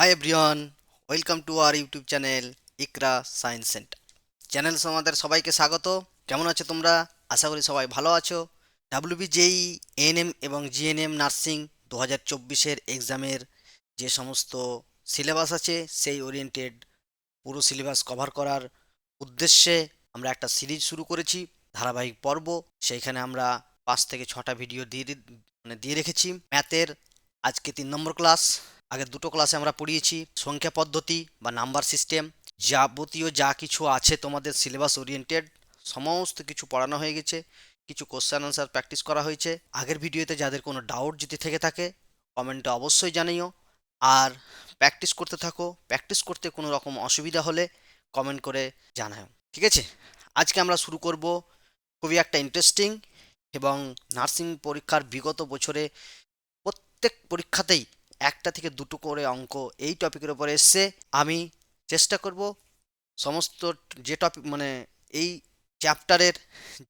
Hi everyone, welcome to our YouTube channel Iqra science centre. Channel আমাদের সবাইকে স্বাগত। কেমন আছো তোমরা? আশা করি সবাই ভালো আছো। ডাব্লিউবিজেই, এএনএম এবং জিএনএম নার্সিং 2024-এর এক্সামের যে সমস্ত সিলেবাস আছে সেই ওরিয়েন্টেড পুরো সিলেবাস কভার করার উদ্দেশ্যে আমরা একটা সিরিজ শুরু করেছি, ধারাবাহিক পর্ব। সেইখানে আমরা 5 থেকে 6টা ভিডিও দিয়ে রেখেছি। ম্যাথের আজকে 3 নম্বর ক্লাস। আগের দুটো ক্লাসে আমরা পড়িয়েছি সংখ্যা পদ্ধতি বা নাম্বার সিস্টেম, যাবতীয় যা কিছু আছে তোমাদের সিলেবাস ওরিয়েন্টেড সমস্ত কিছু পড়ানো হয়ে গেছে। কিছু কোশ্চেন আনসার প্র্যাকটিস করা হয়েছে। আগের ভিডিওতে যাদের কোনো ডাউট যদি থেকে থাকে কমেন্টে অবশ্যই জানিও। আর প্র্যাকটিস করতে থাকো। প্র্যাকটিস করতে কোনো রকম অসুবিধা হলে কমেন্ট করে জানাও, ঠিক আছে? আজকে আমরা শুরু করব খুবই একটা ইন্টারেস্টিং এবং নার্সিং পরীক্ষার বিগত বছরে প্রত্যেক পরীক্ষাতেই একটা থেকে দুটো করে অঙ্ক এই টপিকের উপরে এসছে। আমি চেষ্টা করব সমস্ত যে টপিক মানে এই চ্যাপ্টারের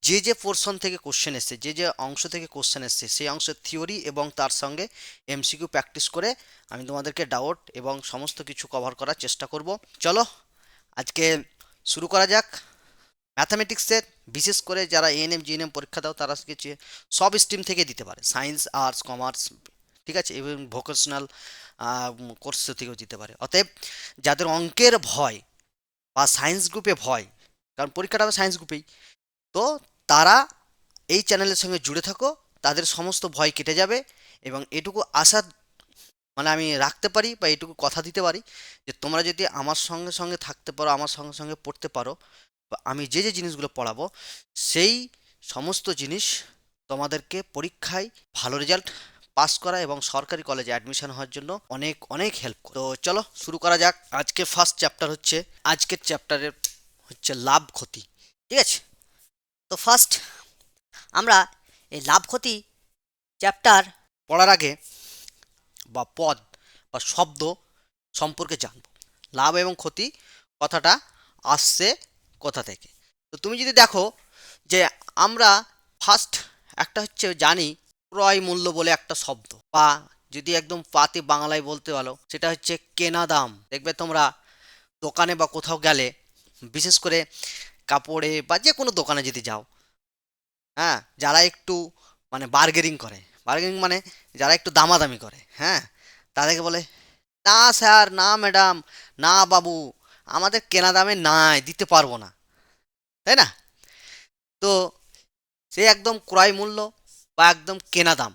যে যে পোর্শন থেকে কোশ্চেন এসছে, যে যে অংশ থেকে কোশ্চেন এসছে সেই অংশের থিওরি এবং তার সঙ্গে এমসিকিউ প্র্যাকটিস করে আমি তোমাদেরকে ডাউট এবং সমস্ত কিছু কভার করার চেষ্টা করব। চলো আজকে শুরু করা যাক। ম্যাথামেটিক্সের বিশেষ করে যারা এএনএম জিএনএম পরীক্ষা দাও তারা কিছু সব স্ট্রিম থেকে দিতে পারে, সায়েন্স, আর্টস, কমার্স, ঠিক আছে, এবং ভোকেশনাল কোর্স থেকেও দিতে পারে। অতএব যাদের অঙ্কের ভয় বা সায়েন্স গ্রুপে ভয়, কারণ পরীক্ষাটা হবে সায়েন্স গ্রুপেই, তো তারা এই চ্যানেলের সঙ্গে জুড়ে থাকো, তাদের সমস্ত ভয় কেটে যাবে। এবং এটুকু আশা আমি রাখতে পারি বা এটুকু কথা দিতে পারি যে তোমরা যদি আমার সঙ্গে সঙ্গে থাকতে পারো, আমার সঙ্গে সঙ্গে পড়তে পারো, বা আমি যে যে জিনিসগুলো পড়াবো সেই সমস্ত জিনিস তোমাদেরকে পরীক্ষায় ভালো রেজাল্ট পাস করা এবং সরকারি কলেজে অ্যাডমিশন হওয়ার জন্য অনেক অনেক হেল্প করে। তো চলো শুরু করা যাক। আজকে ফার্স্ট চ্যাপ্টার হচ্ছে, আজকের চ্যাপ্টারের হচ্ছে লাভ ক্ষতি, ঠিক আছে? তো ফার্স্ট আমরা এই লাভ ক্ষতি চ্যাপ্টার পড়ার আগে বা পদ বা শব্দ সম্পর্কে জানব। লাভ এবং ক্ষতি কথাটা আসছে কোথা থেকে? তো তুমি যদি দেখো যে আমরা ফার্স্ট একটা হচ্ছে জানি ক্রয় মূল্য বলে একটা শব্দ, বা যদি একদম পাতি বাংলায় বলতে বলো সেটা হচ্ছে কেনা দাম। দেখবে তোমরা দোকানে বা কোথাও গেলে, বিশেষ করে কাপড়ে বা যে কোনো দোকানে যদি যাও, হ্যাঁ, যারা একটু বার্গেনিং করে, বার্গেনিং মানে যারা একটু দামাদামি করে, হ্যাঁ, তাদেরকে বলে না স্যার, না ম্যাডাম, না বাবু, আমাদের কেনা দামে নাই, দিতে পারবো না, তাই না? তো সে একদম ক্রয় মূল্য বা একদম কেনা দাম,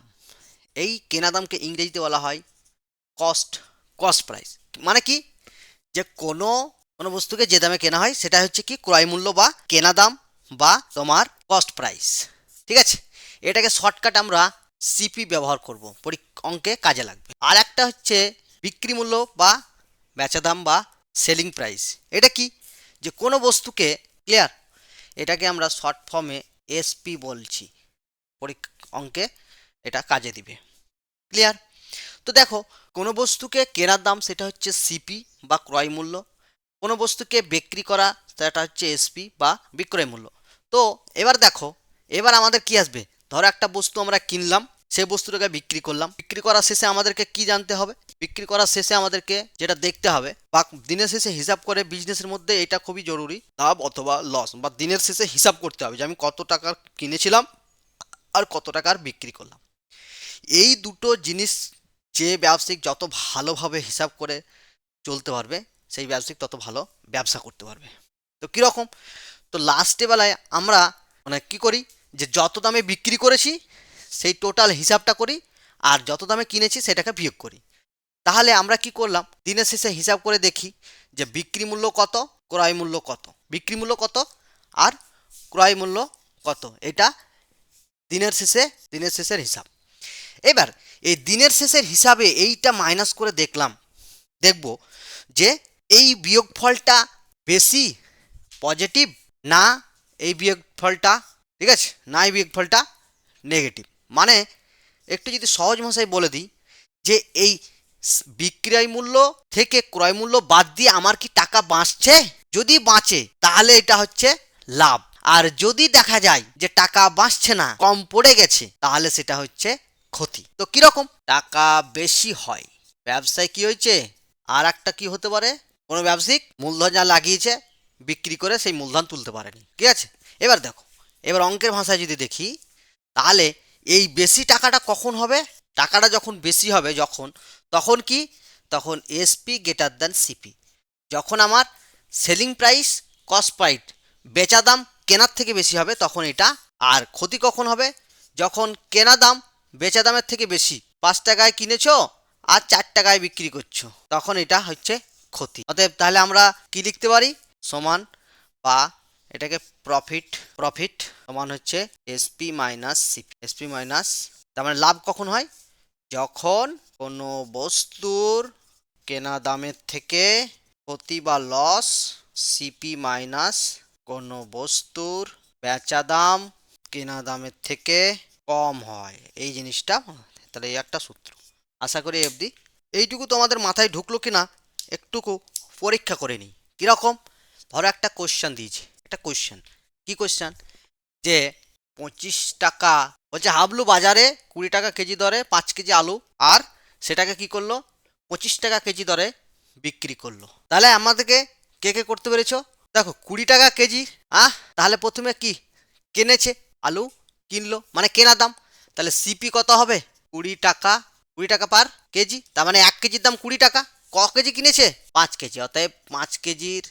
এই কেনা দামকে ইংরেজিতে বলা হয় কস্ট, কস্ট প্রাইস। মানে কি, যে কোনো কোনো বস্তুকে যে দামে কেনা হয় সেটা হচ্ছে কি ক্রয় মূল্য বা কেনা দাম বা তোমার কস্ট প্রাইস, ঠিক আছে? এটাকে শর্টকাট আমরা সিপি ব্যবহার করব, অঙ্কে কাজে লাগবে। আর একটা হচ্ছে বিক্রি মূল্য বা বেচা দাম বা সেলিং প্রাইস। এটা কি, যে কোনো বস্তুকে, ক্লিয়ার, এটাকে আমরা শর্ট ফর্মে এসপি বলছি, অঙ্কে এটা কাজে দিবে, ক্লিয়ার? তো দেখো, কোনো বস্তুকে কেনার দাম সেটা হচ্ছে সিপি বা ক্রয় মূল্য, কোনো বস্তুকে বিক্রি করা সেটা হচ্ছে এসপি বা বিক্রয় মূল্য। তো এবার দেখো, এবার আমাদের কি আসবে? ধরো একটা বস্তু আমরা কিনলাম, সেই বস্তুটাকে বিক্রি করলাম, বিক্রি করার শেষে আমাদেরকে কি জানতে হবে? বিক্রি করার শেষে আমাদেরকে যেটা দেখতে হবে বা দিনের শেষে হিসাব করে, বিজনেসের মধ্যে এটা খুবই জরুরি, লাভ অথবা লস, বা দিনের শেষে হিসাব করতে হবে যে আমি কত টাকার কিনেছিলাম আর কত টাকার বিক্রি করলাম। এই দুটো জিনিস যে ব্যবসায়িক যত ভালোভাবে হিসাব করে চলতে পারবে, সেই ব্যবসায়িক তত ভালো ব্যবসা করতে পারবে। তো কীরকম? তো লাস্টে বেলায় আমরা কি করি, যে যত দামে বিক্রি করেছি সেই টোটাল হিসাবটা করি, আর যত দামে কিনেছি সেটাকে বিয়োগ করি। তাহলে আমরা কি করলাম, দিনের শেষে হিসাব করে দেখি যে বিক্রি মূল্য কত, ক্রয় মূল্য কত, বিক্রি মূল্য কত আর ক্রয় মূল্য কত, এটা দিনের শেষের হিসাব। এবার এই দিনের শেষের হিসাবে এইটা মাইনাস করে দেখব যে এই বিয়োগফলটা বেশি পজিটিভ, না এই বিয়োগফলটা, ঠিক আছে, না এই বিয়োগফলটা নেগেটিভ। মানে একটু যদি সহজ ভাষায় বলে দিই, যে এই বিক্রয় মূল্য থেকে ক্রয় মূল্য বাদ দিয়ে আমার কি টাকা বাঁচছে? যদি বাঁচে তাহলে এটা হচ্ছে লাভ, আর যদি দেখা যায় যে টাকা বাঁচছে না, কম পড়ে গেছে, তাহলে সেটা হচ্ছে ক্ষতি। তো কিরকম? টাকা বেশি হয়, ব্যবসায় কি হয়েছে? আর একটা কি হতে পারে, কোনো ব্যবসায়িক মূলধন যা লাগিয়েছে বিক্রি করে সেই মূলধন তুলতে পারেনি। ঠিক আছে, এবার দেখো, এবার অঙ্কের ভাষায় যদি দেখি, তাহলে এই বেশি টাকাটা কখন হবে? টাকাটা যখন বেশি হবে, যখন, তখন কি, তখন এসপি গ্রেটার দ্যান সিপি। যখন আমার সেলিং প্রাইস কস্ট প্রাইস, বেচা দাম কেনার থেকে বেশি হবে তখন এটা। আর ক্ষতি কখন হবে? যখন কেনা দাম বেচা দামের থেকে বেশি, 5 টাকায় কিনেছো আর 4 টাকায় বিক্রি করছো, তখন এটা হচ্ছে ক্ষতি। অতএব তাহলে আমরা কি লিখতে পারি? সমান বা এটাকে প্রফিট, প্রফিট সমান হচ্ছে SP minus CP, SP minus, তার মানে লাভ কখন হয়? যখন কোনো বস্তুর কেনা দামের থেকে ক্ষতি বা লস সিপি মাইনাস কোনো বস্তুর বেচা দাম কেনা দামের থেকে কম হয়, এই জিনিসটা। তাহলে এই একটা সূত্র। আশা করি অবধি এইটুকু তোমাদের মাথায় ঢুকলো কিনা একটুকু পরীক্ষা করে নিই। কীরকম? ধরো একটা কোশ্চেন দিয়েছি, একটা কোশ্চেন, কি কোশ্চেন, যে 25 টাকা বলছে হাবলু বাজারে 20 টাকা কেজি দরে 5 কেজি আলু, আর সেটাকে কি করলো 25 টাকা কেজি দরে বিক্রি করলো। তাহলে আমাদেরকে কে কে করতে পেরেছো? দেখো 20 টাকা কেজি, তাহলে প্রথমে কি কিনেছে, আলু কিনলো মানে কেনা দাম, তাহলে সিপি কত হবে? 20 টাকা, 20 টাকা পার কেজি, তার মানে 1 কেজির দাম 20 টাকা। ক কেজি কিনেছে? 5 কেজি, অতএব 5 কেজির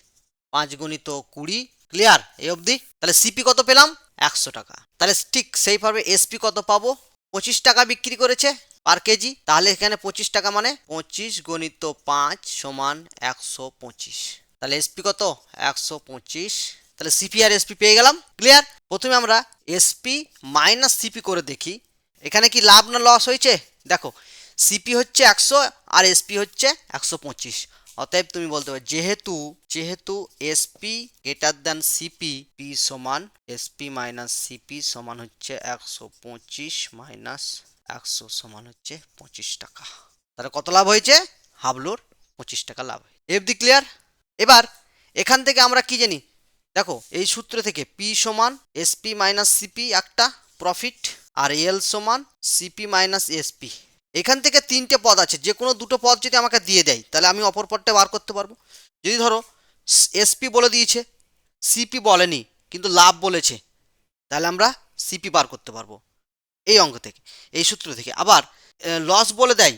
5 × 20 ক্লিয়ার এই অবধি? তাহলে সিপি কত পেলাম? 100 টাকা। তাহলে ঠিক সেইভাবে এসপি কত পাবো? 25 টাকা বিক্রি করেছে পার কেজি, তাহলে এখানে 25 টাকা মানে 25 × 5 সমান 125। তাহলে এসপি কত? 125। তাহলে সিপি আর এসপি পেয়ে গেলাম। ক্লিয়ার? প্রথমে আমরা এসপি মাইনাস সিপি করে দেখি, এখানে কি লাভ না লস হয়েছে? দেখো সিপি হচ্ছে 100 আর এসপি হচ্ছে 125, অতএব তুমি বলতে পারো যেহেতু যেহেতু SP greater than CP, P সমান এসপি মাইনাস সিপি সমান হচ্ছে 125 মাইনাস 100 সমান হচ্ছে 25 টাকা। তাহলে কত লাভ হয়েছে? হাবলুর 25 টাকা লাভ। FD clear? এবার এখান থেকে আমরা কি জানি? দেখো এই সূত্র থেকে পি সমান এসপি মাইনাস সিপি একটা প্রফিট, আর এল সমান সিপি মাইনাস এসপি। এখান থেকে 3টে পদ আছে, যে কোনো দুটো পদ যদি আমাকে দিয়ে দেয় তাহলে আমি অপর পদটা বার করতে পারবো। যদি ধরো এসপি বলে দিয়েছে, সিপি বলেনি কিন্তু লাভ বলেছে, তাহলে আমরা সিপি বার করতে পারবো এই অঙ্ক থেকে, এই সূত্র থেকে। আবার লস বলে দেয়,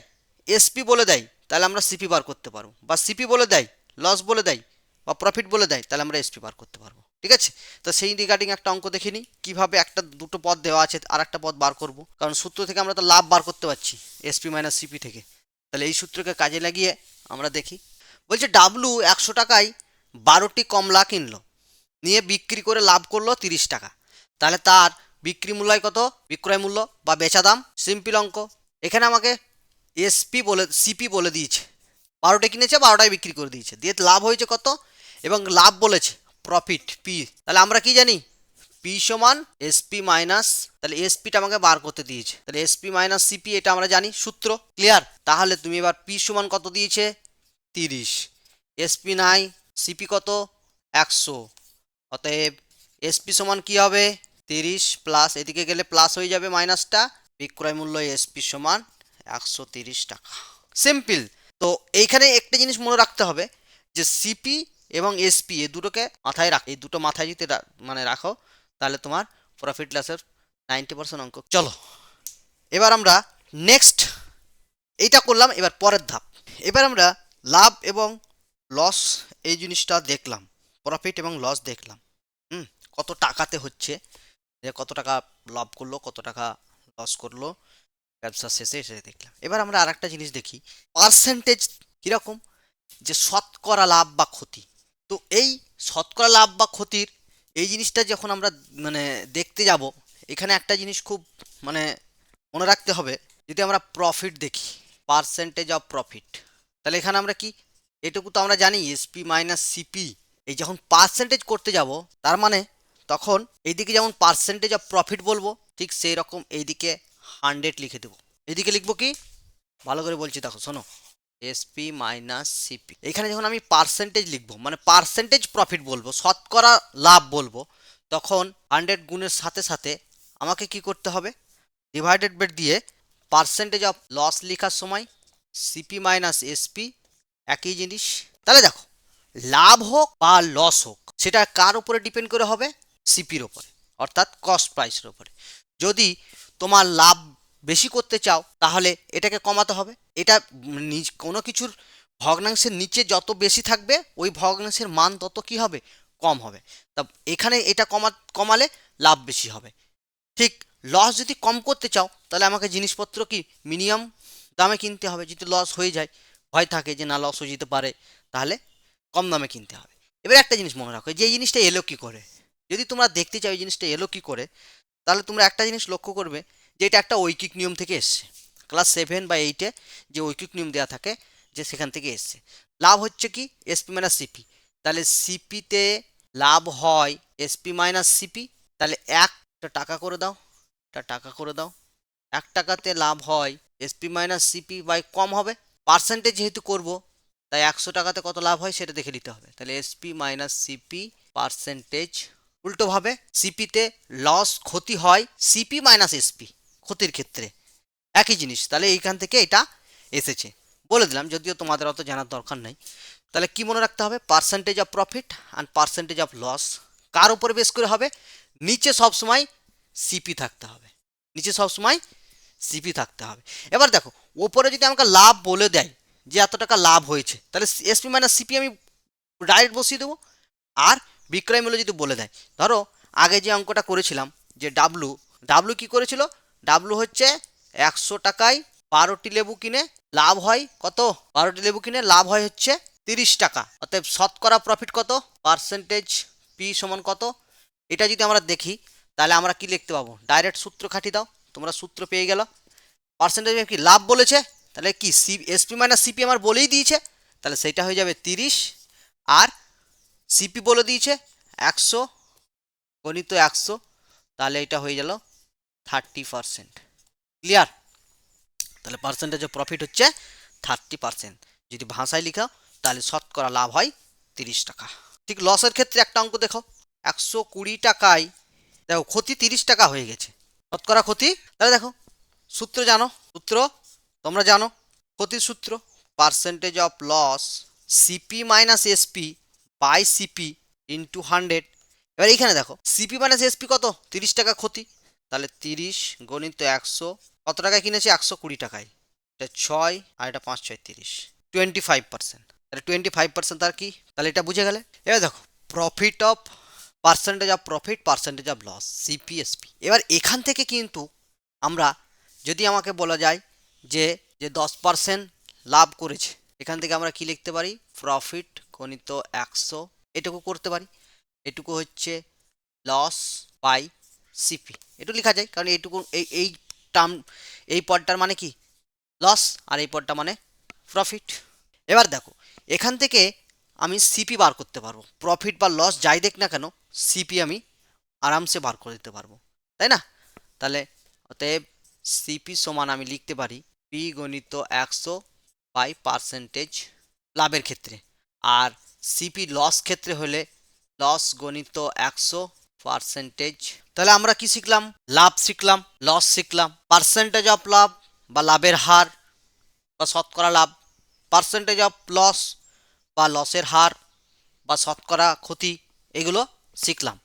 এসপি বলে দেয়, তাহলে আমরা সিপি বার করতে পারবো, বা সিপি বলে দেয়, লস বলে দেয় বা প্রফিট বলে দেয়, তাহলে আমরা এসপি বার করতে পারবো। ঠিক আছে, তো সেই রিগার্ডিং একটা অঙ্ক দেখে নিই কীভাবে একটা দুটো পদ দেওয়া আছে আর একটা পদ বার করব, কারণ সূত্র থেকে আমরা তো লাভ বার করতে পারছি এসপি মাইনাস সিপি থেকে। তাহলে এই সূত্রকে কাজে লাগিয়ে আমরা দেখি। বলছে ডাব্লু 100 টাকায় 12টি কমলা কিনলো, নিয়ে বিক্রি করে লাভ করলো 30 টাকা। তাহলে তার বিক্রি মূল্য কত? বিক্রয় মূল্য বা বেচা দাম। সিম্পল অঙ্ক। এখানে আমাকে এসপি বলে সিপি বলে দিয়েছে, 12টা কিনেছে 12টায় বিক্রি করে দিয়েছে, দিয়ে লাভ হয়েছে কত, এবং লাভ বলেছে প্রফিট পি। তাহলে আমরা কি জানি? পি সমান এসপি মাইনাস, তাহলে এসপিটা আমাকে বার করতে দিয়েছে, তাহলে এসপি মাইনাস সিপি এটা আমরা জানি সূত্র। ক্লিয়ার? তাহলে তুমি এবার পি সমান কত দিয়েছে? 30, এসপি নাই, সিপি কত? 100, অতএব এসপি সমান কি হবে? 30 প্লাস, এদিকে গেলে প্লাস হয়ে যাবে মাইনাসটা, বিক্রয় মূল্য এসপি সমান 130 টাকা। সিম্পল। তো এইখানে একটা জিনিস মনে রাখতে হবে যে সিপি এবং এসপি এই দুটোকে মাথায় রাখ, এই দুটো মাথায় যদি মানে রাখো, তাহলে তোমার প্রফিট লসের 90% অঙ্ক। চলো এবার আমরা নেক্সট এইটা করলাম, এবার পরের ধাপ। এবার আমরা লাভ এবং লস এই জিনিসটা দেখলাম, প্রফিট এবং লস দেখলাম, কত টাকাতে হচ্ছে, যে কত টাকা লাভ করলো কত টাকা লস করলো ব্যবসা শেষে, এসে দেখলাম। এবার আমরা আর একটা জিনিস দেখি, পার্সেন্টেজ কীরকম, যে শতকরা লাভ বা ক্ষতি। তো এই শতকরা লাভ বা ক্ষতির এই জিনিসটা যখন আমরা মানে দেখতে যাব, এখানে একটা জিনিস খুব মানে মনে রাখতে হবে। যদি আমরা প্রফিট দেখি, পার্সেন্টেজ অফ প্রফিট, তাহলে এখানে আমরা কি, এটুকু তো আমরা জানি এসপি মাইনাস সিপি। এই যখন পার্সেন্টেজ করতে যাব, তার মানে তখন এইদিকে যেমন পার্সেন্টেজ অফ প্রফিট বলবো, ঠিক সেই রকম এইদিকে 100 লিখে দেবো। এদিকে লিখবো কি, ভালো করে বলছি দেখো শোনো, এসপি মাইনাস সিপি। এখানে যখন আমি পার্সেন্টেজ লিখবো মানে পার্সেন্টেজ প্রফিট বলবো, শতকরা লাভ বলবো, তখন 100 গুণের সাথে সাথে আমাকে কি করতে হবে, ডিভাইডেড বাই দিয়ে পার্সেন্টেজ অফ লস লেখার সময় সিপি মাইনাস এসপি একই জিনিস। তাহলে দেখো, লাভ হোক বা লস হোক, সেটা কার উপরে ডিপেন্ড করে হবে? সিপির ওপরে, অর্থাৎ কস্ট প্রাইসের ওপরে। যদি তোমার লাভ বেশি করতে চাও তাহলে এটাকে কমাতে হবে। এটা কোনো কিছুর ভগ্নাংশের নিচে যত বেশি থাকবে ওই ভগ্নাংশের মান তত কি হবে? কম হবে। তা এখানে এটা কমালে লাভ বেশি হবে। ঠিক লস যদি কম করতে চাও তাহলে আমাকে জিনিসপত্র কি মিনিমাম দামে কিনতে হবে। যদি লস হয়ে যায়, ভয় থাকে যে না লস হয়ে যেতে পারে, তাহলে কম দামে কিনতে হবে। এবার একটা জিনিস মনে রাখো, যে এই জিনিসটা এলো কি করে, যদি তোমরা দেখতে চাও এই জিনিসটা এলো কি করে, তাহলে তোমরা একটা জিনিস লক্ষ্য করবে যে এটা একটা ঐকিক নিয়ম থেকে এসছে। ক্লাস 7 বা 8-এ যে ঐকিক নিয়ম দেওয়া থাকে, যে সেখান থেকে এসছে। লাভ হচ্ছে কি এসপি মাইনাস সিপি। তাহলে সিপিতে লাভ হয় এসপি মাইনাস সিপি। তাহলে একটা টাকা করে দাও, একটা টাকা করে দাও। 1 টাকাতে লাভ হয় এসপি মাইনাস সিপি বাই কম হবে, পার্সেন্টেজ যেহেতু করব, তাই 100 টাকাতে কত লাভ হয় সেটা দেখে নিতে হবে। তাহলে এসপি মাইনাস সিপি পার্সেন্টেজ। উল্টোভাবে সিপিতে লস ক্ষতি হয় সিপি মাইনাস এসপি, ক্ষতির ক্ষেত্রে একই জিনিস। তাহলে এইখান থেকে এটা এসেছে, বলে দিলাম, যদিও তোমাদের অত জানার দরকার নেই। তাহলে কি মনে রাখতে হবে? Percentage of profit and percentage of loss কার উপরে বেস করে হবে? নিচে সবসময় সিপি থাকতে হবে, নিচে সবসময় সিপি থাকতে হবে। এবার দেখো, ওপরে যদি আমাকে লাভ বলে দেয় যে এত টাকা লাভ হয়েছে, তাহলে এসপি মাইনাস সিপি আমি ডাইরেক্ট বসিয়ে দেবো। আর বিক্রয় মূল্য যদি বলে দেয়, ধরো আগে যে অঙ্কটা করেছিলাম, যে ডাব্লু, ডাব্লু কী করেছিল? ডাব্লু হচ্ছে 100 টাকায় 12টি লেবু কিনে লাভ হয় কত? 12টি লেবু কিনে লাভ হয় হচ্ছে 30 টাকা। অতএব শতকরা প্রফিট কত? পার্সেন্টেজ পি সমান কত? এটা যদি আমরা দেখি তাহলে আমরা কি লিখতে পাবো? ডাইরেক্ট সূত্র খাটিয়ে দাও, তোমরা সূত্র পেয়ে গেল। পার্সেন্টেজ কি লাভ বলেছে, তাহলে কি এসপি মাইনাস সিপি আমার বলেই দিয়েছে, তাহলে সেইটা হয়ে যাবে 30। আর সিপি বলে দিয়েছে 100 গণিত 100, তাহলে এটা হয়ে গেল 30%। ক্লিয়ার? তাহলে পার্সেন্টেজ অফ প্রফিট হচ্ছে 30%। যদি ভাষায় লিখাও তাহলে শতকরা লাভ হয় 30 টাকা। ঠিক লসের ক্ষেত্রে একটা অঙ্ক দেখো, 120 টাকায় দেখো ক্ষতি 30 টাকা হয়ে গেছে, শতকরা ক্ষতি। তাহলে দেখো সূত্র জানো, সূত্র তোমরা জানো, ক্ষতির সূত্র percentage of loss CP minus SP by CP into 100। এবার এইখানে দেখো সিপি মাইনাস এসপি কত? 30 টাকা ক্ষতি, তাহলে 30 গণিত 100, কত টাকায় কিনেছি? 120 টাকায়। এটা 6 আর এটা 5 6 30, 25%। তাহলে 25% তার কি? তাহলে এটা বুঝে গেলে। এবার দেখো profit of percentage of profit percentage of loss CPSP. এবার এখান থেকে কিন্তু আমরা, যদি আমাকে বলা যায় যে যে 10% লাভ করেছে, এখান থেকে আমরা কি লিখতে পারি? প্রফিট গণিত 100, এটুকু করতে পারি। এটুকু হচ্ছে লস বাই সিপি, এটুকু লেখা যায়, কারণ এইটুকু এই টার্ম, এই পদটার মানে কি? লস, আর এই পদটা মানে প্রফিট। এবার দেখো এখান থেকে আমি সিপি বার করতে পারবো, প্রফিট বা লস যাই দেখ না কেন সিপি আমি আরামসে বার করে দিতে পারবো, তাই না? তাহলে অতএব সিপি সমান আমি লিখতে পারি পি গণিত 100 বাই পার্সেন্টেজ লাভের ক্ষেত্রে, আর সিপি লস ক্ষেত্রে হলে লস গণিত 100 পার্সেন্টেজ। তাহলে আমরা কি শিখলাম? লাভ শিখলাম, লস শিখলাম। পার্সেন্টেজ অফ লাভ বা লাভের হার বা শতকরা লাভ, পার্সেন্টেজ অফ লস বা লসের হার বা শতকরা ক্ষতি, এগুলো শিখলাম।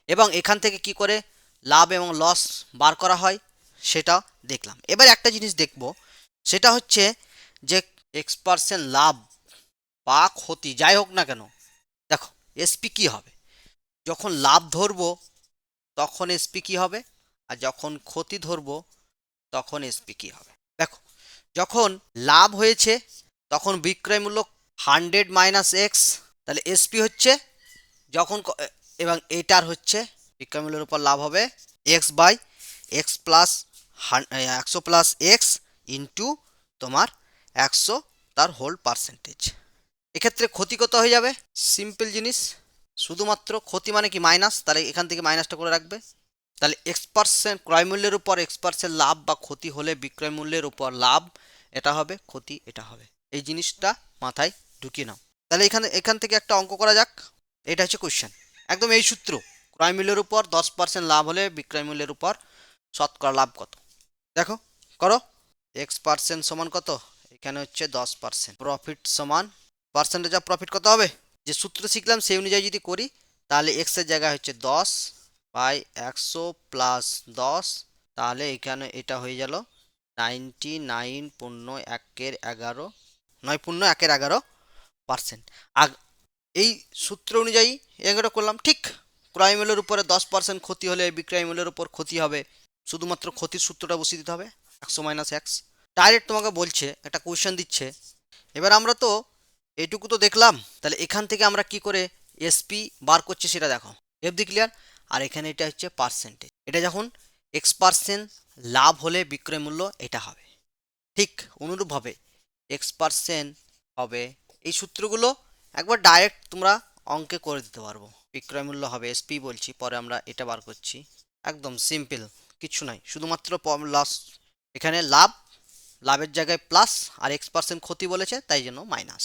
এবং এখান থেকে কি করে লাভ এবং লস বার করা হয় সেটাও দেখলাম। এবার একটা জিনিস দেখব, সেটা হচ্ছে যে X% লাভ বা ক্ষতি যাই হোক না কেন, দেখো এসপি কি হবে? যখন লাভ ধরবো তখন এসপি কি হবে, আর যখন ক্ষতি ধরবো তখন এসপি কি হবে? দেখো যখন লাভ হয়েছে তখন বিক্রয় মূল্য 100 মাইনাস এক্স, তাহলে এসপি হচ্ছে যখন এবং এটার হচ্ছে বিক্রয় মূল্যের উপর লাভ হবে x by x plus 100 plus x into তোমার 100 তার হোল পার্সেন্টেজ। এক্ষেত্রে ক্ষতি কত হয়ে যাবে? সিম্পল জিনিস, শুধুমাত্র ক্ষতি মানে কি মাইনাস, তাহলে এখান থেকে মাইনাসটা করে রাখবে। তাহলে X% ক্রয় মূল্যের উপর X% লাভ বা ক্ষতি হলে বিক্রয় মূল্যের উপর লাভ, এটা হবে ক্ষতি, এটা হবে। এই জিনিসটা মাথায় ঢুকিয়ে নাও। তাহলে এখান থেকে একটা অঙ্ক করা যাক। এটা হচ্ছে কোশ্চেন, একদম এই সূত্র, ক্রয় মূল্যের উপর 10% লাভ হলে বিক্রয় মূল্যের উপর শতকরা লাভ কত? দেখো করো। X% সমান কত? এখানে হচ্ছে 10%, প্রফিট সমান পার্সেন্টেজ অফ প্রফিট কত হবে? যে সূত্র শিখলাম সেই অনুযায়ী যদি করি তাহলে এক্সের জায়গায় হচ্ছে 10/100 + 10, তাহলে এখানে এটা হয়ে গেল 99.111%। এই সূত্র অনুযায়ী এগুলো করলাম ঠিক। ক্রয় মূল্যের উপরে 10% ক্ষতি হলে বিক্রয় মূল্যের উপর ক্ষতি হবে, শুধুমাত্র ক্ষতির সূত্রটা বসিয়ে দিতে হবে 100 - x। ডাইরেক্ট তোমাকে বলছে, একটা কোয়েশ্চেন দিচ্ছে। এবার আমরা তো এইটুকু তো দেখলাম, তাহলে এখান থেকে আমরা কি করে এসপি বার করছি সেটা দেখো। FD clear? আর এখানে এটা হচ্ছে পার্সেন্টেজ, এটা যখন x% লাভ হলে বিক্রয় মূল্য এটা হবে। ঠিক অনুরূপভাবে x% হবে, এই সূত্রগুলো একবার ডাইরেক্ট তোমরা অঙ্কে করে দিতে পারবো। বিক্রয় মূল্য হবে এসপি বলছি, পরে আমরা এটা বার করছি, একদম সিম্পল, কিছু নাই, শুধুমাত্র লস, এখানে লাভের জায়গায় প্লাস আর x% ক্ষতি বলেছে তাই জন্য মাইনাস।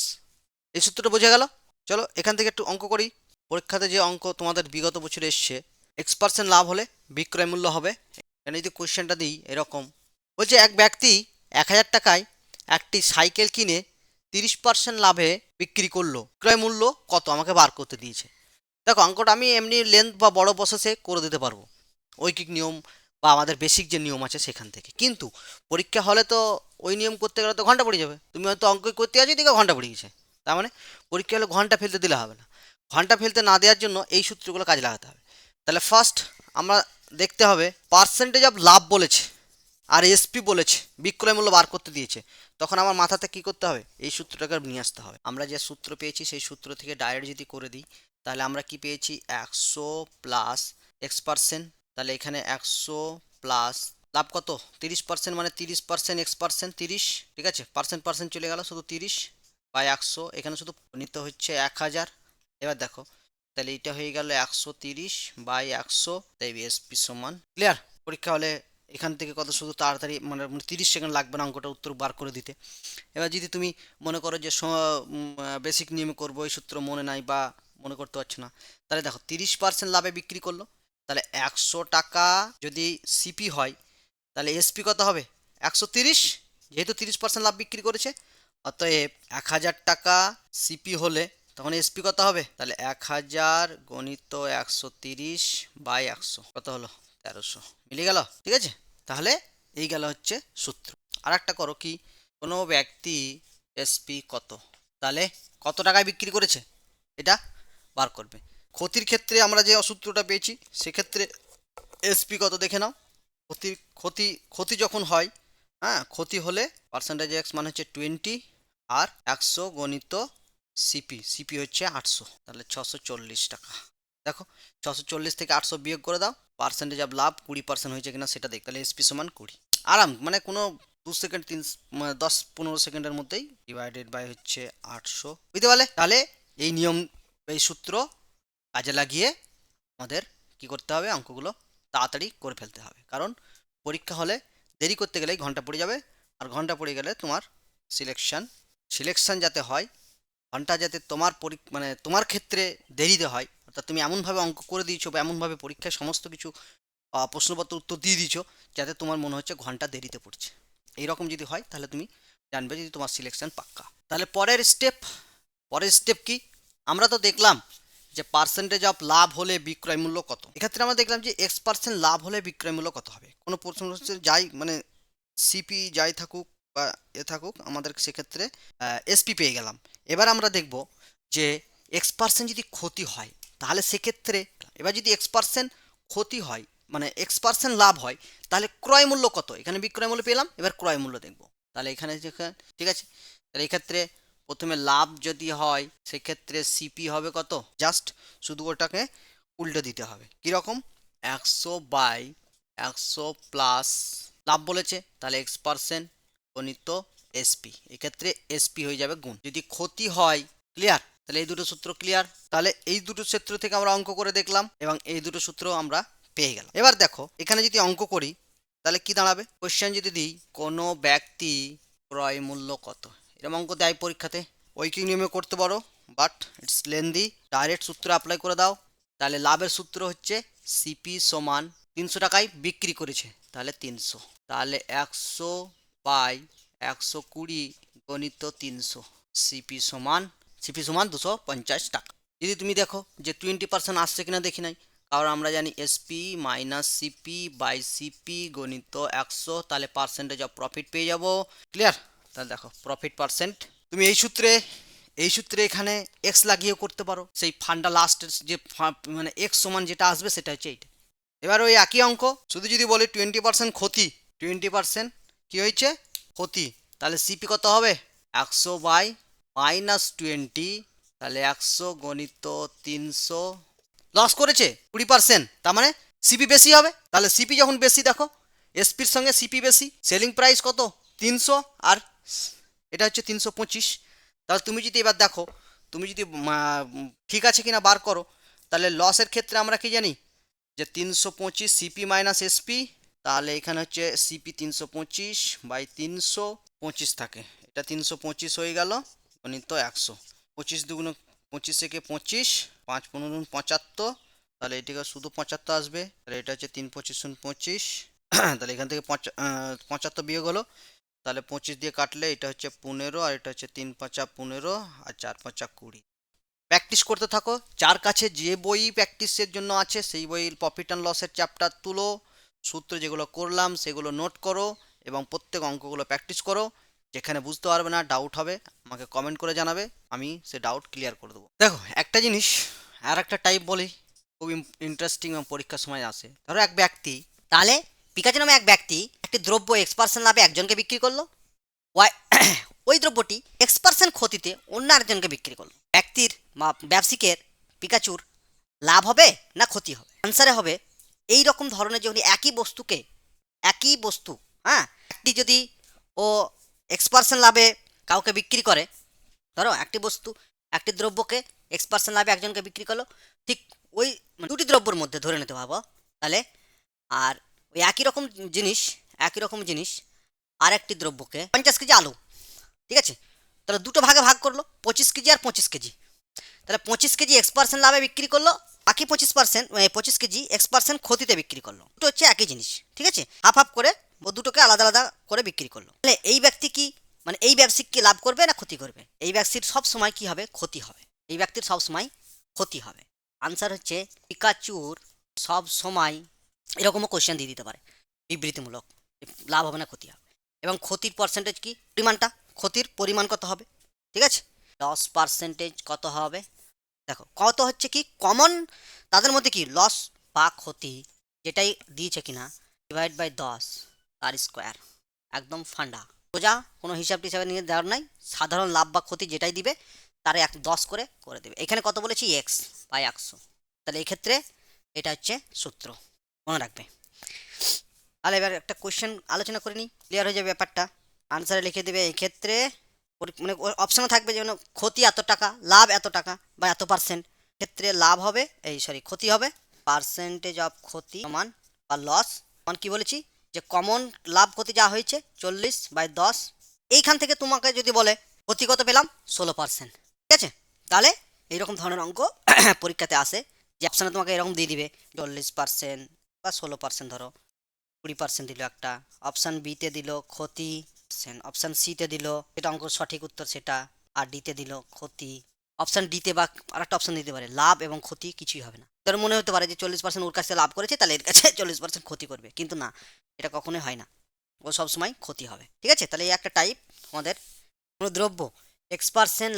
এই সূত্রটা বোঝা গেল? চলো এখান থেকে একটু অঙ্ক করি। পরীক্ষাতে যে অঙ্ক তোমাদের বিগত বছরে এসছে, x% লাভ হলে বিক্রয় মূল্য হবে, এখানে যদি কোয়েশ্চেনটা দিই এরকম বলছে, এক ব্যক্তি 1000 টাকায় একটি সাইকেল কিনে 30% লাভে বিক্রি করলো, ক্রয় মূল্য কত আমাকে বার করতে দিয়েছে। দেখো অঙ্কটা আমি এমনি লেন্থ বা বড় প্রসেসে করে দিতে পারবো, ঐকিক নিয়ম বা আমাদের বেসিক যে নিয়ম আছে সেখান থেকে, কিন্তু পরীক্ষা হলে তো ওই নিয়ম করতে গেলে তো ঘন্টা পড়ে যাবে। তুমি হয়তো অঙ্ক করতে আছো দিকে ঘন্টা পড়ে গেছে, তার মানে পরীক্ষা হলে ঘন্টা ফেলতে দিলে হবে না। ঘন্টা ফেলতে না দেওয়ার জন্য এই সূত্রগুলো কাজে লাগাতে হবে। তাহলে ফার্স্ট আমরা দেখতে হবে পার্সেন্টেজ অফ লাভ বলেছে আর এসপি বলেছে, বিক্রয় মূল্য বার করতে দিয়েছে, তখন আমার মাথাতে কি করতে হবে, এই সূত্রটাকে নিয়ে আসতে হবে। আমরা যে সূত্র পেয়েছি সেই সূত্র থেকে ডাইরেক্ট যদি করে দিই তাহলে আমরা কি পেয়েছি 100 প্লাস x%, তাহলে এখানে 100 প্লাস লাভ কত 30%, মানে 30% x%, 30, ঠিক আছে, পার্সেন্ট পার্সেন্ট চলে গেল, শুধু 30/100, এখানে শুধু নিতে হচ্ছে 1000। এবার দেখো তাহলে এটা হয়ে গেল 130/100, তাই এসপি সমান ক্লিয়ার। পরীক্ষা হলে এখান থেকে কত শুধু তাড়াতাড়ি, মানে 30 সেকেন্ড লাগবে না অঙ্কটা উত্তর বার করে দিতে। এবার যদি তুমি মনে করো যে বেসিক নিয়মে করবো, এই সূত্র মনে নাই বা মনে করতে পারছো না, তাহলে দেখো 30% লাভে বিক্রি করলো, তাহলে 100 টাকা যদি সিপি হয় তাহলে এসপি কত হবে 130, যেহেতু 30% লাভ বিক্রি করেছে, অতএব 1000 টাকা সিপি হলে তখন এসপি কত হবে, তাহলে 1000 × 130/100 কত হলো 1300, মিলে গেল, ঠিক আছে। তাহলে এই গেল হচ্ছে সূত্র। আর একটা করো কি, কোনো ব্যক্তি এসপি কত, তাহলে কত টাকায় বিক্রি করেছে এটা বার করবে। ক্ষতির ক্ষেত্রে আমরা যে সূত্রটা পেয়েছি সেক্ষেত্রে এসপি কত দেখে নাও। ক্ষতি ক্ষতি যখন হয়, হ্যাঁ, ক্ষতি হলে পার্সেন্টেজ এক্স মানে হচ্ছে 20, আর 100 × সিপি হচ্ছে 800, তাহলে 640 টাকা। দেখো 640 থেকে 800 বিয়োগ করে দাও, পার্সেন্টেজ অফ লাভ 20% হয়েছে কিনা সেটা দেখ, তাহলে এসপি সমান 20। আরাম, মানে কোনো 2 সেকেন্ড 10-15 সেকেন্ডের মধ্যেই ডিভাইডেড বাই হচ্ছে 800, বুঝতে পারলে? তাহলে এই নিয়ম, এই সূত্র কাজে লাগিয়ে আমাদের কি করতে হবে, অঙ্কগুলো তাড়াতাড়ি করে ফেলতে হবে, কারণ পরীক্ষা হলে দেরি করতে গেলেই ঘন্টা পড়ে যাবে, আর ঘন্টা পড়ে গেলে তোমার সিলেকশন যাতে হয়, ঘন্টা যাতে তোমার মানে তোমার ক্ষেত্রে দেরিতে হয়, অর্থাৎ তুমি এমনভাবে অঙ্ক করে দিয়েছো বা এমনভাবে পরীক্ষায় সমস্ত কিছু প্রশ্নপত্র উত্তর দিয়ে দিয়েছো যাতে তোমার মনে হচ্ছে ঘন্টা দেরিতে পড়ছে। এইরকম যদি হয় তাহলে তুমি জানবে যদি তোমার সিলেকশন পাক্কা। তাহলে পরের স্টেপ কি, আমরা তো দেখলাম যে পার্সেন্টেজ অফ লাভ হলে বিক্রয় মূল্য কত, এক্ষেত্রে আমরা দেখলাম যে x% লাভ হলে বিক্রয় মূল্য কত হবে। কোনো প্রশ্ন যাই মানে সিপি যাই থাকুক বা থাকুক, আমাদের সেক্ষেত্রে এসপি পেয়ে গেলাম। এবার আমরা দেখব যে x% যদি ক্ষতি হয় তাহলে সেক্ষেত্রে, এবার যদি x% ক্ষতি হয় মানে x% লাভ হয় তাহলে ক্রয় মূল্য কত, এখানে বিক্রয় মূল্য পেলাম, এবার ক্রয় মূল্য দেখব। তাহলে এখানে ঠিক আছে, তাহলে এক্ষেত্রে প্রথমে লাভ যদি হয় সেক্ষেত্রে সিপি হবে কত, জাস্ট শুধু ওটাকে উল্টে দিতে হবে, কীরকম 100/100 প্লাস লাভ বলেছে তাহলে x% গণিত এসপি, এক্ষেত্রে এসপি হয়ে যাবে গুণ। যদি ক্ষতি হয়, ক্লিয়ার, তাহলে এই দুটো সূত্র ক্লিয়ার। তাহলে এই দুটো সূত্র থেকে আমরা অঙ্ক করে দেখলাম এবং এই দুটো সূত্র আমরা পেয়ে গেলাম। এবার দেখো এখানে যদি অঙ্ক করি তাহলে কি দাঁড়াবে, কোশ্চেন যদি দিই কোনো ব্যক্তি ক্রয় মূল্য কত, এরকম অঙ্ক দেয় পরীক্ষাতে, ঐকিক নিয়মে করতে পারো বাট ইটস লেন্দি, ডাইরেক্ট সূত্র অ্যাপ্লাই করে দাও। তাহলে লাভের সূত্র হচ্ছে সিপি সমান 300 টাকায় বিক্রি করেছে তাহলে 300, তাহলে 100/120 × 300, সিপি সমান সিপি সমান 250 টাকা। যদি তুমি দেখো যে 20% আসছে কিনা দেখি নাই, কারণ আমরা জানি SP minus CP by CP গণিত 100, তাহলে পার্সেন্টেজ অফ প্রফিট পেয়ে যাব। ক্লিয়ার? তাহলে দেখো প্রফিট পার্সেন্ট, তুমি এই সূত্রে এখানে এক্স লাগিয়েও করতে পারো, সেই ফান্ডা লাস্টের যে মানে এক্স সমান যেটা আসবে সেটা হচ্ছে এইটা। এবার ওই একই অঙ্ক, শুধু যদি বলি 20% ক্ষতি, 20% কি হয়েছে ক্ষতি, তাহলে সিপি কত হবে 100 বাই -20, তাহলে 100 গণিত 300, লস করেছে 20%, তার মানে সিপি বেশি হবে। তাহলে সিপি যখন বেশি, দেখো এসপির সঙ্গে সিপি বেশি, সেলিং প্রাইস কত 300 আর এটা হচ্ছে 325। তাহলে তুমি যদি এবার দেখো, তুমি যদি ঠিক আছে কিনা বার করো, তাহলে লসের ক্ষেত্রে আমরা কি জানি যে 325 সিপি মাইনাস এসপি, তাহলে এখানে হচ্ছে সিপি 325 বাই 325 থাকে, এটা 325 হয়ে গেল গণিত 100, 25 দুগুণ 25 থেকে 25, 5 15 75, তাহলে এটাকে শুধু 75 আসবে, তাহলে এটা হচ্ছে 3 25 25, তাহলে এখান থেকে 75 বিয়োগ হলো, তাহলে 25 দিয়ে কাটলে এটা হচ্ছে 15, আর এটা হচ্ছে 3 5 15 আর 4 5 20। প্র্যাকটিস করতে থাকো, যার কাছে যে বই প্র্যাকটিসের জন্য আছে সেই বইয়ের প্রফিট অ্যান্ড লসের চ্যাপ্টার তুলো, সূত্র যেগুলো করলাম সেগুলো নোট করো এবং প্রত্যেক অঙ্কগুলো প্র্যাকটিস করো। যেখানে বুঝতে পারবে না, ডাউট হবে, আমাকে কমেন্ট করে জানাবে, আমি সে ডাউট ক্লিয়ার করে দেবো। দেখো একটা জিনিস আর একটা টাইপ বলি, খুব ইন্টারেস্টিং এবং পরীক্ষার সময় আসে। ধরো এক ব্যক্তি, তাহলে পিকাচু নামে এক ব্যক্তি একটি দ্রব্য X% লাভে একজনকে বিক্রি করলো, ওয়াই ওই দ্রব্যটি X% ক্ষতিতে অন্য আরেকজনকে বিক্রি করলো। ব্যক্তির বা ব্যবসায়িকের পিকাচুর লাভ হবে না ক্ষতি হবে? আনসারে হবে এই রকম ধরনের, যখন একই বস্তু, হ্যাঁ, একটি যদি ও X% লাভে কাউকে বিক্রি করে, ধরো একটি দ্রব্যকে X% লাভে একজনকে বিক্রি করলো, ঠিক ওই দুটি দ্রব্যের মধ্যে ধরে নিতে পারবো, তাহলে আর ওই একই রকম জিনিস আর একটি দ্রব্যকে 50 কেজি আলু, ঠিক আছে, তাহলে দুটো ভাগে ভাগ করলো, 25 কেজি আর 25 কেজি, তাহলে 25 কেজি X% লাভে বিক্রি করলো, বাকি 25 কেজি X% ক্ষতিতে বিক্রি করলো। দুটো হচ্ছে একই জিনিস, ঠিক আছে, হাফ হাফ করে ও দুটোকে আলাদা আলাদা করে বিক্রি করলো। তাহলে এই ব্যক্তি কি, মানে এই ব্যবসায়িক কি লাভ করবে না ক্ষতি করবে? এই ব্যক্তির সব সময় কি হবে, ক্ষতি হবে। এই ব্যক্তির সব সময় ক্ষতি হবে। আনসার হচ্ছে পিকাচুর সব সময় এরকমও কোশ্চেন দিয়ে দিতে পারে বিবৃতিমূলক, লাভ হবে না ক্ষতি হবে, এবং ক্ষতির পার্সেন্টেজ কি, ক্ষতির পরিমাণ কত হবে, ঠিক আছে, লস পার্সেন্টেজ কত হবে। দেখো কত হচ্ছে কি কমন, তাদের মধ্যে কি লস বা ক্ষতি যেটাই দিয়েছে কিনা ডিভাইড বাই 10 তার স্কোয়ার, একদম ফান্ডা সোজা, কোনো হিসাব টিসাবে নিয়ে দেওয়ার নাই, সাধারণ লাভ বা ক্ষতি যেটাই দিবে তার 10 করে দেবে। এখানে কত বলেছি এক্স বাই 100, তাহলে এই ক্ষেত্রে এটা হচ্ছে সূত্র, মনে রাখবে। তাহলে এবার একটা কোয়েশ্চেন আলোচনা করে নিই, ক্লিয়ার হয়ে যাবে ব্যাপারটা। আনসারে লিখে দেবে এই ক্ষেত্রে, মানে অপশানও থাকবে যেমন ক্ষতি এত টাকা, লাভ এত টাকা বা এত পার্সেন্ট, ক্ষেত্রে লাভ হবে ক্ষতি হবে পার্সেন্টেজ অফ ক্ষতি সমান বা লস সমান কি বলেছি যে কমন লাভ ক্ষতি যা হয়েছে 40/10। এইখান থেকে তোমাকে যদি বলে ক্ষতি কত পেলাম 16%, ঠিক আছে, তাহলে এইরকম ধরনের অঙ্ক পরীক্ষাতে আসে, যে অপশানে তোমাকে এরকম দিয়ে দিবে 40% বা 16% ধরো, 20% দিল একটা, অপশান বিতে দিল ক্ষতি, অপশান সিতে দিল যেটা অঙ্ক সঠিক উত্তর সেটা, আর ডিতে দিল ক্ষতি। অপশান ডিতে বা আরেকটা অপশান দিতে পারে লাভ এবং ক্ষতি কিছুই হবে না। তোর মনে হতে পারে যে 40% ওর কাছে লাভ করেছে, তাহলে এর কাছে 40% ক্ষতি করবে, কিন্তু না, এটা কখনোই হয় না, ও সবসময় ক্ষতি হবে, ঠিক আছে। তাহলে এই একটা টাইপ আমাদের, কোনো দ্রব্য X%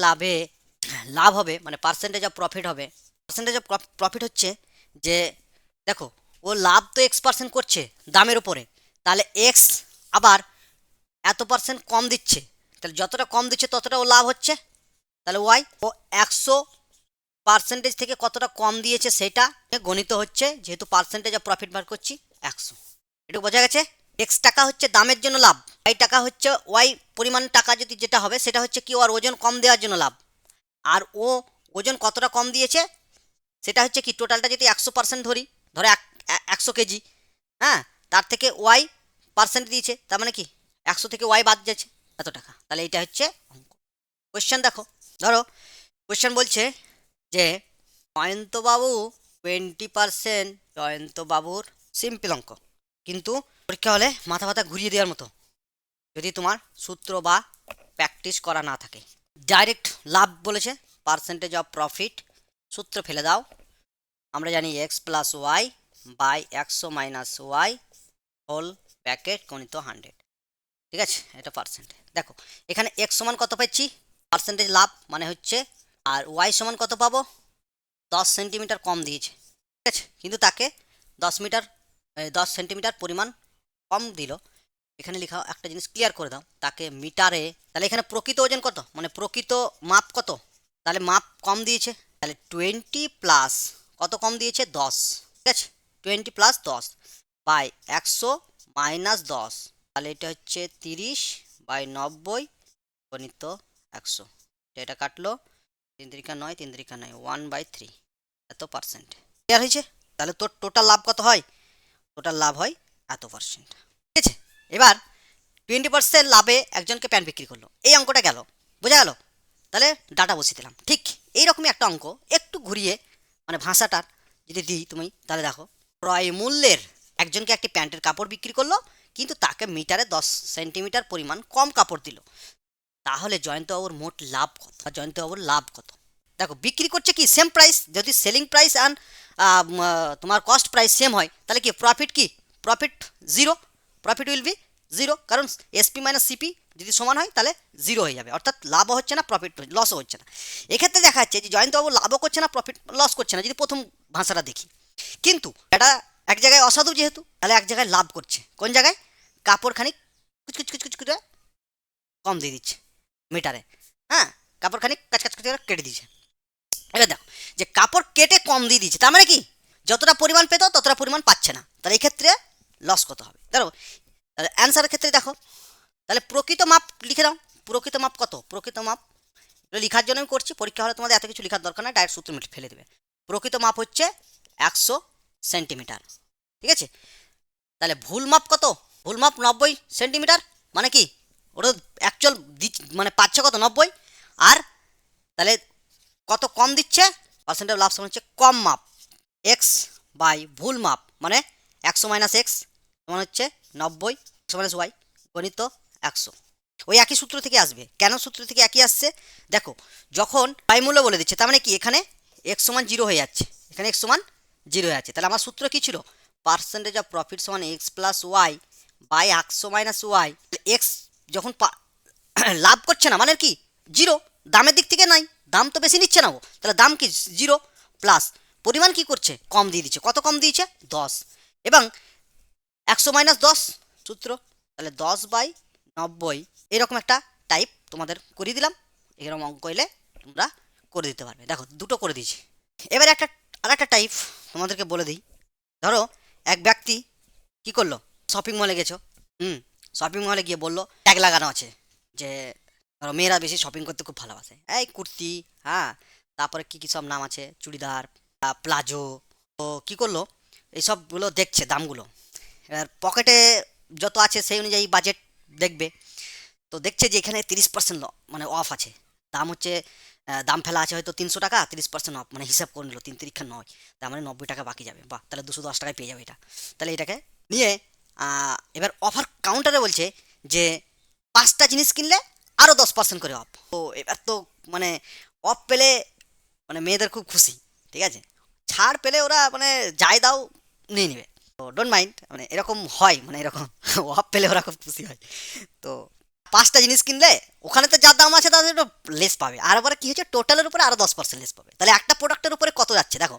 লাভ হবে, মানে পার্সেন্টেজ অফ প্রফিট হবে। পার্সেন্টেজ অফ প্রফিট হচ্ছে যে, দেখো ও লাভ তো X% করছে দামের উপরে, তাহলে এক্স আবার এত পার্সেন্ট কম দিচ্ছে, তাহলে যতটা কম দিচ্ছে ততটা ও লাভ হচ্ছে, তাহলে ওয়াই ও 100% থেকে কতটা কম দিয়েছে সেটা গণিত হচ্ছে, যেহেতু পার্সেন্টেজ অফ প্রফিট বার করছি 100, এটা বোঝা গেছে। এক্স টাকা হচ্ছে দামের জন্য লাভ, ওয়াই টাকা হচ্ছে ওয়াই পরিমাণ টাকা যদি যেটা হবে সেটা হচ্ছে কি ওর ওজন কম দেওয়ার জন্য লাভ, আর ও ওজন কতটা কম দিয়েছে সেটা হচ্ছে কি টোটালটা যদি 100% ধরি, ধরো 100 কেজি, হ্যাঁ, তার থেকে ওয়াই পার্সেন্ট দিয়েছে, তার মানে কি 100 থেকে ওয়াই বাদ যাচ্ছে এত টাকা, তাহলে এইটা হচ্ছে অঙ্ক। কোয়েশ্চেন দেখো, ধরো কোয়েশ্চেন বলছে যে জয়ন্তবাবু 20%, জয়ন্তবাবুর সিম্পল অঙ্ক, কিন্তু পরীক্ষা হলে মাথা ব্যথা ঘুরিয়ে দেওয়ার মতো, যদি তোমার সূত্র বা প্র্যাকটিস করা না থাকে। ডাইরেক্ট লাভ বলেছে পার্সেন্টেজ অফ প্রফিট, সূত্র ফেলে দাও। আমরা জানি x plus y by 100 minus y whole bracket গণিত 100। ঠিক আছে, এটা পার্সেন্ট। দেখো এখানে এক্স সমান কত পাচ্ছি, পার্সেন্টেজ লাভ মানে হচ্ছে, আর ওয়াই সমান কত পাবো, 10 সেন্টিমিটার কম দিয়েছে। ঠিক আছে, কিন্তু তাকে 10 সেন্টিমিটার পরিমাণ কম দিল। এখানে লেখা একটা জিনিস ক্লিয়ার করে দাও, তাকে মিটারে, তাহলে এখানে প্রকৃত ওজন কত, মানে প্রকৃত মাপ কত, তাহলে মাপ কম দিয়েছে, তাহলে 20 প্লাস কত কম দিয়েছে 10। ঠিক আছে, 20 প্লাস 10 বাই 100 মাইনাস 10, তাহলে এটা হচ্ছে 30 বাই 90 গণিত 100। এটা কাটলো, 3 3 9 3 3 9 1/3, এত পার্সেন্ট। ক্লিয়ার হয়েছে? তাহলে তোর টোটাল লাভ কত হয়, টোটাল লাভ হয় এত পার্সেন্ট। ঠিক আছে, এবার 20% লাভে একজনকে প্যান্ট বিক্রি করলো, এই অঙ্কটা গেল, বোঝা গেল? তাহলে ডাটা বসিয়ে দিলাম। ঠিক এইরকমই একটা অঙ্ক একটু ঘুরিয়ে মানে ভাষাটার যদি দিই তুমি, তাহলে দেখো ক্রয় মূল্যের একজনকে একটি প্যান্টের কাপড় বিক্রি করলো, কিন্তু তাকে মিটারে 10 সেন্টিমিটার পরিমাণ কম কাপড় দিল, তাহলে জয়ন্তবাবুর মোট লাভ কত, বা জয়ন্তবাবুর লাভ কত? দেখো বিক্রি করছে কি সেম প্রাইস, যদি সেলিং প্রাইস অ্যান্ড তোমার কস্ট প্রাইস সেম হয়, তাহলে কি প্রফিট, কি profit zero, profit will be zero, কারণ এসপি মাইনাস সিপি যদি সমান হয় তাহলে জিরো হয়ে যাবে, অর্থাৎ লাভও হচ্ছে না প্রফিট লসও হচ্ছে না। এক্ষেত্রে দেখা যাচ্ছে যে জয়ন্তবাবু লাভও করছে না প্রফিট লস করছে না, যদি প্রথম ভাষাটা দেখি, কিন্তু এটা এক জায়গায় অসাধু যেহেতু, তাহলে এক জায়গায় লাভ করছে, কোন জায়গায়, কাপড় খানিক কুচকুচ করে কম দিয়ে দিচ্ছে মিটারে, হ্যাঁ কাপড় খানিক কাছ করে কেটে দিচ্ছে। এবার দেখো যে কাপড় কেটে কম দিয়ে দিচ্ছে, তার মানে কি যতটা পরিমাণ পেত ততটা পরিমাণ পাচ্ছে না, তাহলে এই ক্ষেত্রে লস কত হবে? ধরো তাহলে অ্যান্সারের ক্ষেত্রে দেখো, তাহলে প্রকৃত মাপ লিখে দাও, প্রকৃত মাপ কত, প্রকৃত মাপ লেখার জন্য আমি করছি, পরীক্ষা হলে তোমাদের এত কিছু লেখার দরকার না, ডাইরেক্ট সূত্র ফেলে দেবে। প্রকৃত মাপ হচ্ছে 100 সেন্টিমিটার। ঠিক আছে, তাহলে ভুল মাপ কত, ভুল মাপ 90 সেন্টিমিটার, মানে কি ওটা অ্যাকচুয়াল মানে পাচ্ছে কত 90, আর তাহলে কত কম দিচ্ছে, পার্সেন্ট অফ লাভ সমান হচ্ছে কম মাপ এক্স বাই ভুল মাপ, মানে 100 মাইনাস এক্স সমান হচ্ছে 90, 100 মাইনাস ওয়াই গণিত 100। ওই একই সূত্র থেকে আসবে, কেন সূত্র থেকে একই আসছে, দেখো যখন প্রায় মূল্য বলে দিচ্ছে, তার মানে কি এখানে এক্স সমান 0 হয়ে যাচ্ছে, এখানে এক্স সমান 0 হয়ে যাচ্ছে, তাহলে আমার সূত্র কি ছিল, পার্সেন্টেজ অফ প্রফিট সমান x plus y by 100 minus y. X যখন লাভ করছে না মানে কি জিরো, দামের দিক থেকে নাই, দাম তো বেশি নিচ্ছে না ও, তাহলে দাম কি জিরো, প্লাস পরিমাণ কি করছে কম দিয়ে দিচ্ছে, কত কম দিয়েছে 10, এবং 100 মাইনাস 10 সূত্র, তাহলে 10/90, এরকম একটা টাইপ তোমাদের করে দিলাম, এরকম অঙ্ক এলে তোমরা করে দিতে পারবে। দেখো দুটো করে দিয়েছি, এবার আর একটা টাইপ তোমাদেরকে বলে দিই। ধরো এক ব্যক্তি কি করলো, শপিং মলে গেছো, শপিং মলে গিয়ে বললো ট্যাগ লাগানো আছে যে, ধরো মেয়েরা বেশি শপিং করতে খুব ভালোবাসে, এই কুর্তি, হ্যাঁ তারপরে কি কি সব নাম আছে, চুড়িদার, প্লাজো, তো কি করলো এইসবগুলো দেখছে দামগুলো, এবার পকেটে যত আছে সেই অনুযায়ী বাজেট দেখবে, তো দেখছে যে এখানে 30% মানে অফ আছে, দাম হচ্ছে দাম ফেলা আছে হয়তো 300 টাকা, 30% অফ, মানে হিসাব করে নিল 3 3 9, তার মানে 90 টাকা বাকি যাবে, বাহ তাহলে 210 টাকায় পেয়ে যাবে এটা। তাহলে এটাকে নিয়ে এবার অফার কাউন্টারে বলছে যে 5টা জিনিস কিনলে আরও 10% করে অফ। তো এবার তো মানে অফ পেলে মানে মেয়েদের খুব খুশি, ঠিক আছে, ছাড় পেলে ওরা মানে যাই দাও নিয়ে নেবে, তো ডোন্ট মাইন্ড, মানে এরকম হয়, মানে এরকম অফ পেলে ওরা খুব খুশি হয়। তো 5টা জিনিস কিনলে ওখানে তো যা দাম আছে তাদের একটু লেস পাবে, আর এবারে কি হচ্ছে টোটালের উপরে আরও 10% লেস পাবে, তাহলে একটা প্রোডাক্টের উপরে কত যাচ্ছে দেখো,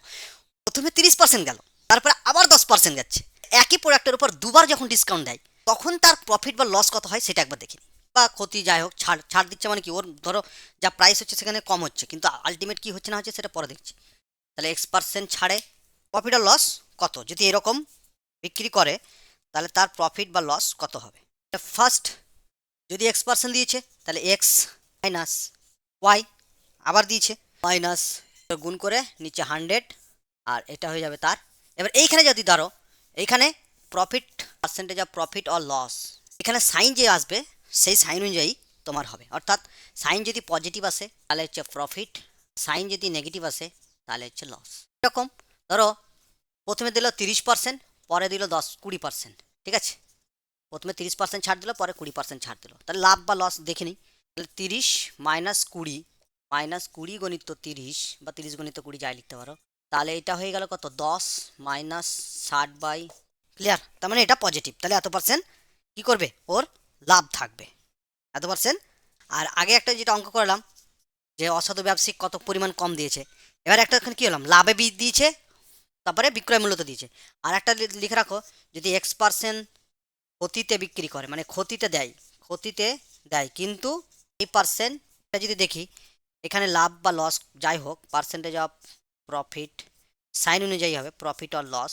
প্রথমে 30% গেল, তারপরে আবার 10% যাচ্ছে, একই প্রোডাক্টের উপর দুবার যখন ডিসকাউন্ট দেয় তখন তার প্রফিট বা লস কত হয় সেটা একবার দেখিনি, বা ক্ষতি যাই হোক, ছাড় ছাড় দিচ্ছে মানে কি, ওর ধরো যা প্রাইস হচ্ছে সেখানে কম হচ্ছে, কিন্তু আলটিমেট কি হচ্ছে না হচ্ছে সেটা পরে দেখছি, তাহলে X% ছাড়ে প্রফিট আর লস কত, যদি এরকম বিক্রি করে তাহলে তার প্রফিট বা লস কত হবে। ফার্স্ট যদি X% দিয়েছে তাহলে এক্স মাইনাস ওয়াই, আবার দিয়েছে মাইনাস, গুণ করে নিচে 100, আর এটা হয়ে যাবে তার। এবার এইখানে যদি ধরো এইখানে profit, percentage of profit or loss, এখানে সাইন যে আসবে সেই সাইন অনুযায়ী তোমার হবে, অর্থাৎ সাইন যদি পজিটিভ আসে তাহলে হচ্ছে প্রফিট, সাইন যদি নেগেটিভ আসে তাহলে হচ্ছে লস। এরকম ধরো প্রথমে দিল 30%, পরে দিল 20 ঠিক আছে, প্রথমে 30% ছাড় দিল, পরে 20% ছাড় দিল, তাহলে লাভ বা লস দেখে নিই, তাহলে 30 মাইনাস 20 মাইনাস 20 গণিত 30 বা 30 গণিত 20 যাই লিখতে পারো। তাহলে এটা হয়ে গেল কত 10 মাইনাস 60 বাই, ক্লিয়ার? তার মানে এটা পজিটিভ, তাহলে এত পার্সেন্ট কি করবে, ওর লাভ থাকবে এত পার্সেন্ট। আর আগে একটা যেটা অঙ্ক করলাম যে অসাধু ব্যবসায়িক কত পরিমাণ কম দিয়েছে, এবার একটা এখানে কি হলাম, লাভে দিয়েছে, তারপরে বিক্রয় মূল্যতে দিয়েছে। আর একটা লিখে রাখো, যদি X% ক্ষতিতে বিক্রি করে, মানে ক্ষতিতে দেয় কিন্তু এই পার্সেন্টটা যদি দেখি, এখানে লাভ বা লস যাই হোক, পার্সেন্টেজ অফ প্রফিট সাইন অনুযায়ী হবে, প্রফিট আর লস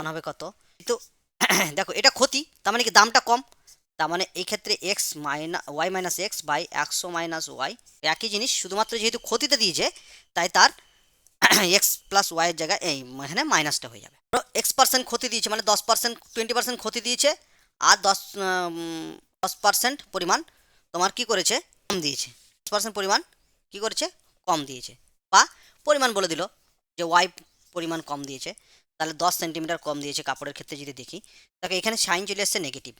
হবে কত, কিন্তু দেখো এটা ক্ষতি, তার মানে কি দামটা কম, তার মানে এই ক্ষেত্রে y minus x by 100 minus y, একই জিনিস, শুধুমাত্র যেহেতু ক্ষতিতে দিয়েছে তাই তার এক্স প্লাস ওয়াইয়ের জায়গায় এই এখানে মাইনাসটা হয়ে যাবে। X% ক্ষতি দিয়েছে মানে 10%, 20% ক্ষতি দিয়েছে, আর 10% পরিমাণ তোমার কি করেছে, কম দিয়েছে, 10% পরিমাণ কি করেছে, কম দিয়েছে, বা পরিমাণ বলে দিল যে ওয়াই পরিমাণ কম দিয়েছে, তাহলে 10 সেন্টিমিটার কম দিয়েছে কাপড়ের ক্ষেত্রে যদি দেখি, দেখো এখানে সাইন চলে আসছে নেগেটিভ,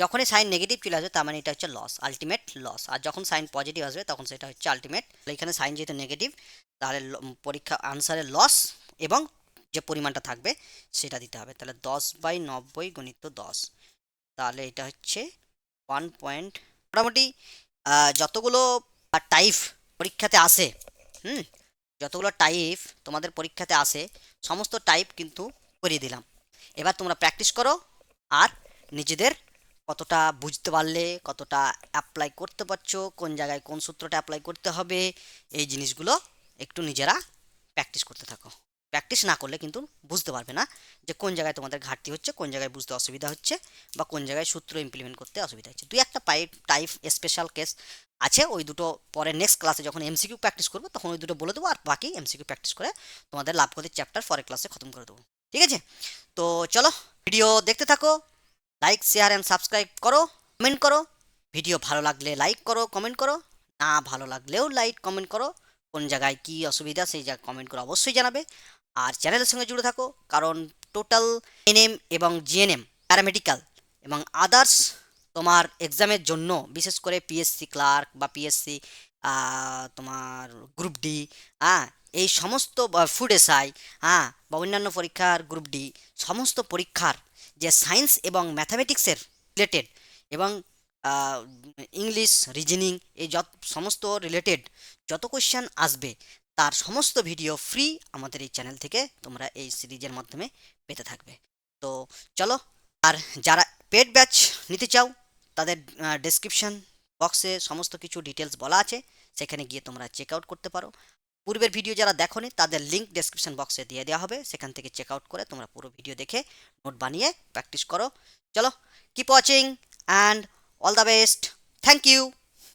যখনই সাইন নেগেটিভ চলে আসবে তার মানে এটা হচ্ছে লস, আলটিমেট লস, আর যখন সাইন পজিটিভ আসবে তখন সেটা হচ্ছে আলটিমেট। এখানে সাইন যেহেতু নেগেটিভ, তাহলে পরীক্ষা আনসারে লস এবং যে পরিমাণটা থাকবে সেটা দিতে হবে, তাহলে 10/90 গুণিত 10, তাহলে এটা হচ্ছে 1 মোটামুটি যতগুলো টাইপ পরীক্ষাতে আসে, হুম, যতগুলো টাইপ তোমাদের পরীক্ষাতে আসে সমস্ত টাইপ কিন্তু করিয়ে দিলাম। এবার তোমরা প্র্যাকটিস করো, আর নিজেদের কতটা বুঝতে পারলে, কতটা অ্যাপ্লাই করতে পারছো, কোন জায়গায় কোন সূত্রটা অ্যাপ্লাই করতে হবে, এই জিনিসগুলো একটু নিজেরা প্র্যাকটিস করতে থাকো। প্র্যাকটিস না করলে কিন্তু বুঝতে পারবে না যে কোন জায়গায় তোমাদের ঘাটতি হচ্ছে, কোন জায়গায় বুঝতে অসুবিধা হচ্ছে, বা কোন জায়গায় সূত্র ইমপ্লিমেন্ট করতে অসুবিধা হচ্ছে। দুই একটা টাইপ স্পেশাল কেস আছে, ওই দুটো পরে নেক্সট ক্লাসে যখন এমসিকিউ প্র্যাকটিস করবো তখন ওই দুটো বলে দেবো, আর বাকি এমসিকিউ প্র্যাকটিস করে তোমাদের লাভ ক্ষতির চ্যাপ্টার পরের ক্লাসে খতম করে দেবো। ঠিক আছে, তো চলো ভিডিও দেখতে থাকো, লাইক শেয়ার অ্যান্ড সাবস্ক্রাইব করো, কমেন্ট করো, ভিডিও ভালো লাগলে লাইক করো, কমেন্ট করো, না ভালো লাগলেও লাইক কমেন্ট করো, কোন জায়গায় কী অসুবিধা সেই জায়গায় কমেন্ট করে অবশ্যই জানাবে। আর চ্যানেলের সঙ্গে জুড়ে থাকো, কারণ টোটাল এনএম এবং জিএনএম, প্যারামেডিক্যাল এবং আদার্স তোমার এক্সামের জন্য, বিশেষ করে পিএসসি ক্লার্ক বা পিএসসি তোমার গ্রুপ ডি, হ্যাঁ, এই সমস্ত ফুড এসআই, হ্যাঁ, বা অন্যান্য পরীক্ষার গ্রুপ ডি, সমস্ত পরীক্ষার যে সায়েন্স এবং ম্যাথামেটিক্সের রিলেটেড এবং ইংলিশ রিজনিং, এই সমস্ত রিলেটেড যত কোয়েশ্চেন আসবে তার সমস্ত ভিডিও ফ্রি আমাদের এই চ্যানেল থেকে তোমরা এই সিরিজের মাধ্যমে পেতে থাকবে। তো চলো, আর যারা পেড ব্যাচ নিতে চাও তাদের ডেসক্রিপশন বক্সে সমস্ত কিছু ডিটেলস বলা আছে, সেখানে গিয়ে তোমরা চেক আউট করতে পারো। পূর্বের ভিডিও যারা দেখোনি তাদের লিঙ্ক ডেসক্রিপশন বক্সে দিয়ে দেওয়া হবে, সেখান থেকে চেক আউট করে তোমরা পুরো ভিডিও দেখে নোট বানিয়ে প্র্যাকটিস করো। চলো, keep watching and all the best, thank you.